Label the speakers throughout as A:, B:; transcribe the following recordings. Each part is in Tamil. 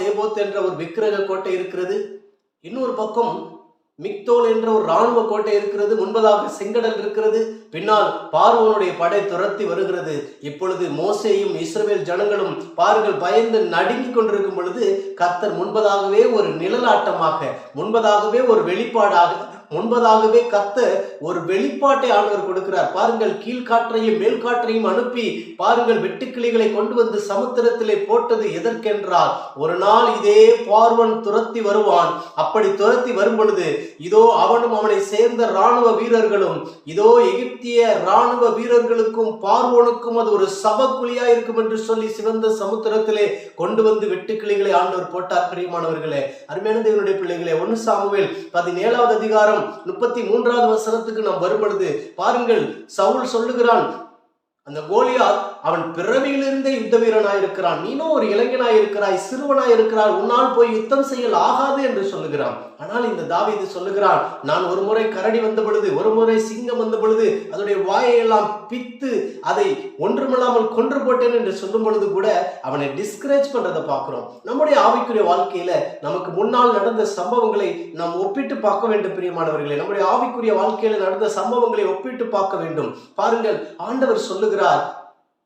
A: சேபோத் என்ற ஒரு விக்கிரக கோட்டை இருக்கிறது. இன்னொரு பக்கம் மிக்தோல் என்ற ஒரு இராணுவ கோட்டை இருக்கிறது. முன்பதாக செங்கடல் இருக்கிறது. பின்னால் பார்வோனுடைய படை துரத்தி வருகிறது. இப்பொழுது மோசேயும் இஸ்ரவேல் ஜனங்களும் பாருங்கள் பயந்து நடுங்கிக் கொண்டிருக்கும் பொழுது கர்த்தர் முன்பதாகவே ஒரு நிழலாட்டமாக, முன்பதாகவே ஒரு வெளிப்பாடாக, முன்பதாகவே கர்த்தர் ஒரு வெளிப்பாட்டை ஆண்டவர் கொடுக்கிறார். பாருங்கள், கீழ்காற்றையும் மேல் காற்றையும் அனுப்பி பாருங்கள் வெட்டுக்கிளிகளை கொண்டு வந்து சமுத்திரத்திலே போட்டது எதற்கென்றால் ஒரு நாள் இதே பார்வன் துரத்தி வருவான். அப்படி துரத்தி வரும் பொழுது இதோ அவனும் அவனை சேர்ந்த இராணுவ வீரர்களும், இதோ எகிப்திய இராணுவ வீரர்களுக்கும் பார்வோனுக்கும் அது ஒரு சபக்குழியா இருக்கும் என்று சொல்லி சிவந்த சமுத்திரத்திலே கொண்டு வந்து வெட்டுக்கிளிகளை ஆண்டவர் போட்டார். பிரியமானவர்களே, அருமையான தேவனுடைய பிள்ளைகளே, 1 சாமுவேல் 17வது அதிகாரம் 33வது வசனத்துக்கு நாம் வரும்பொழுது பாருங்கள், சவுல் சொல்லுகிறான், அந்த கோலியாத் அவன் பிறவியிலிருந்தே யுத்த வீரனாயிருக்கிறான், நீனும் ஒரு இளைஞனாயிருக்கிறாய், சிறுவனாயிருக்கிறாய், உன்னால் போய் யுத்தம் செய்யல் ஆகாது என்று சொல்லுகிறான். ஆனால் இந்த தாவீது சொல்லுகிறான், நான் ஒரு முறை கரடி வந்த பொழுது, ஒரு முறை சிங்கம் வந்த பொழுது அதனுடைய வாயையெல்லாம் பித்து அதை ஒன்றுமில்லாமல் கொன்று போட்டேன் என்று சொல்லும் பொழுது கூட அவனை டிஸ்கரேஜ் பண்றதை பார்க்கிறோம். நம்முடைய ஆவிக்குரிய வாழ்க்கையில நமக்கு முன்னால் நடந்த சம்பவங்களை நாம் ஒப்பிட்டு பார்க்க வேண்டும். பிரியமானவர்களே, நம்முடைய ஆவிக்குரிய வாழ்க்கையில நடந்த சம்பவங்களை ஒப்பிட்டு பார்க்க வேண்டும். பாருங்கள், ஆண்டவர் சொல்லுகிறார்,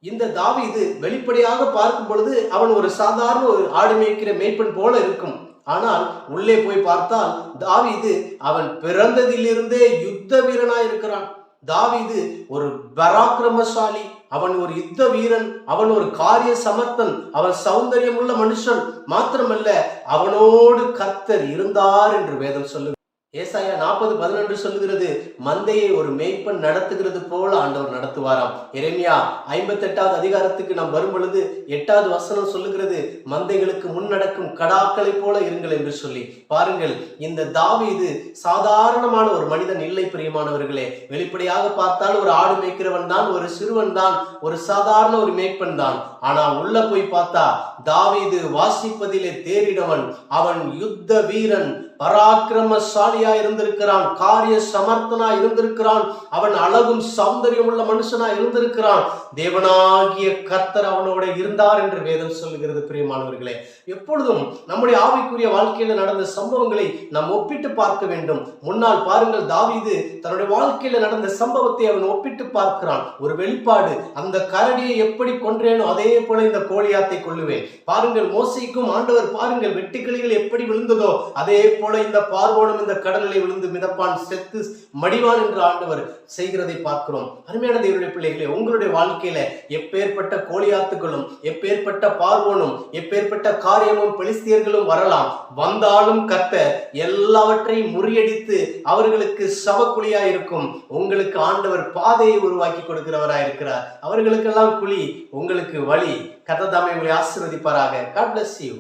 A: இந்த தாவீது வெளிப்படையாக பார்க்கும் பொழுது அவன் ஒரு சாதாரண ஒரு ஆடு மேய்க்கிற மேய்ப்பன் போல இருக்கும். ஆனால் உள்ளே போய் பார்த்தால் தாவீது அவன் பிறந்ததிலிருந்தே யுத்த வீரனாய் இருக்கிறான். தாவீது ஒரு பராக்கிரமசாலி, அவன் ஒரு யுத்த வீரன், அவன் ஒரு காரிய சமர்த்தன், அவன் சௌந்தரியம் உள்ள மனுஷன். மாத்திரமல்ல, அவனோடு கர்த்தர் இருந்தார் என்று வேதம் சொல்லுகிறது. ஏசாயா 40:11 சொல்லுகிறது, மந்தையை ஒரு மேய்ப்பன் நடத்துகிறது போல ஆண்டவர் நடத்துவாராம். எரேமியா 58வது அதிகாரத்துக்கு நாம் வரும் பொழுது 8வது வசனம் சொல்லுகிறது, மந்தைகளுக்கு முன்னடக்கும் கடாக்களை போல இருங்கள் என்று சொல்லி. பாருங்கள், இந்த தாவீது சாதாரணமான ஒரு மனிதன் இல்லை. பிரியமானவர்களே, வெளிப்படையாக பார்த்தால் ஒரு ஆடு மேய்க்கிறவன் தான், ஒரு சிறுவன் தான், ஒரு சாதாரண ஒரு மேய்ப்பன் தான். ஆனா உள்ள போய் பார்த்தா தாவீது வாசிப்பதிலே தேறினவன், அவன் யுத்த வீரன், பராக்கிரமசாலியா இருந்திருக்கிறான், காரிய சமர்த்தனா இருந்திருக்கிறான், அவன் அழகும் சௌந்தரியம் உள்ள மனுஷனா இருந்திருக்கிறான். தேவனாகிய கர்த்தர் அவனோட இருந்தார் என்று வேதம் சொல்லுகிறது. பிரியமானவர்களே, எப்பொழுதும் நம்முடைய ஆவிக்குரிய வாழ்க்கையில நடந்த சம்பவங்களை நாம் ஒப்பிட்டு பார்க்க வேண்டும். முன்னால் பாருங்கள், தாவீது தன்னுடைய வாழ்க்கையில நடந்த சம்பவத்தை அவன் ஒப்பிட்டு பார்க்கிறான். ஒரு வெளிப்பாடு, அந்த கரடியை எப்படி கொன்றேனோ அதே போல இந்த கோலியாத்தை கொல்லுவேன். பாருங்கள், மோசேக்கும் ஆண்டவர் பாருங்கள் வெட்டுக்கிளிகள் எப்படி விழுந்ததோ அதே போல இந்த பார்வோனும் இந்த கடலிலே விழுந்து மிதப்பான், செத்து மடிவான் என்று ஆண்டவர் செய்கிறதை பார்க்கிறோம். அருமையான தேவனுடைய பிள்ளைகளே, உங்களுடைய வாழ்க்கையில எப்பேற்பட்ட கோலியாத்துகளும், எப்பேற்பட்ட பார்வோனும், எப்பேற்பட்ட காரியமும் பெலிஸ்தியர்களும் வரலாம். வந்தாலும் கர்த்தர் எல்லாவற்றையும் முறியடித்து அவர்களுக்கு சவக்குழியா இருக்கும். உங்களுக்கு ஆண்டவர் பாதையை உருவாக்கி கொடுக்கிறவராய் இருக்கிறார். அவர்களுக்கெல்லாம் குழி, உங்களுக்கு வழி. கர்த்தர் தாமே உங்களை ஆசீர்வதிப்பாராக. God bless you.